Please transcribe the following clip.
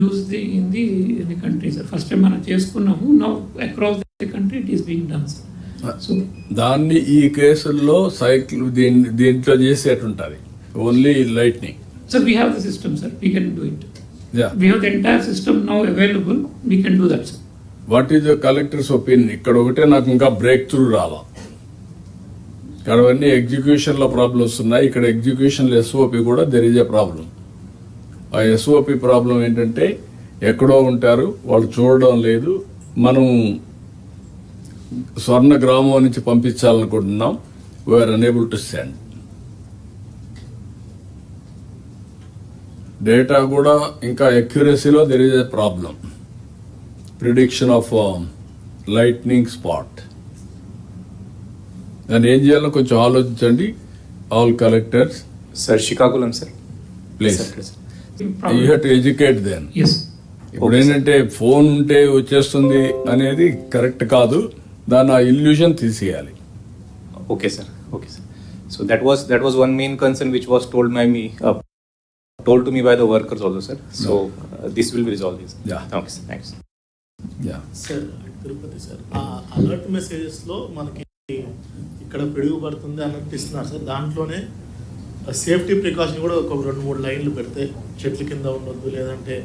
use in the country, sir. First time మనం చేసుకున్నాము. Now across the country it is being done, sir. So దాన్ని ఈ కేసుల్లో cycle దీంట్లో చేసేటుంటది only lightning. sir, we have the system, sir. We can do it. Yeah. We have the entire system now available. We can do that, sir. What is the collectors opinion? ఇక్కడ ఒకటే నాకు ఇంకా break through రాలా. ఇక్కడ అన్ని execution లో problems ఉన్నాయి. ఇక్కడ ఎగ్జిక్యూషన్ ఎస్ఓపి కూడా దెర్ ఈజ్ ఎ ప్రాబ్లం. ఆ ఎస్ఓపి ప్రాబ్లం ఏంటంటే ఎక్కడో ఉంటారు, వాళ్ళు చూడడం లేదు. మనం స్వర్ణ గ్రామం నుంచి పంపించాలనుకుంటున్నాం, we are unable to send. Data కూడా ఇంకా అక్యురసీలో there is a problem. Prediction of lightning spot. దాన్ని ఏం చేయాలో కొంచెం ఆలోచించండి. All collectors. Sir Srikakulam sir please you have to educate them. Yes. ఇప్పుడు ఏంటంటే ఫోన్ ఉంటే వచ్చేస్తుంది అనేది కరెక్ట్ కాదు. దాన్ని ఆ ఇల్యూషన్ తీసేయాలి. Okay sir. Okay sir. So that was one main concern which was told to me by the workers also, sir. So this will be resolved. Yeah. Okay, sir. Thanks. Yeah. Sir Tirupati sir ఆ alert మెసేజెస్లో మనకి ఇక్కడ పిడుగు పడుతుంది అన్నట్టు ఇస్తున్నారు sir. దాంట్లోనే safety precaution కూడా ఒక 2-3 లైన్లు పెడితే చెట్ల కింద ఉండొద్దు, లేదంటే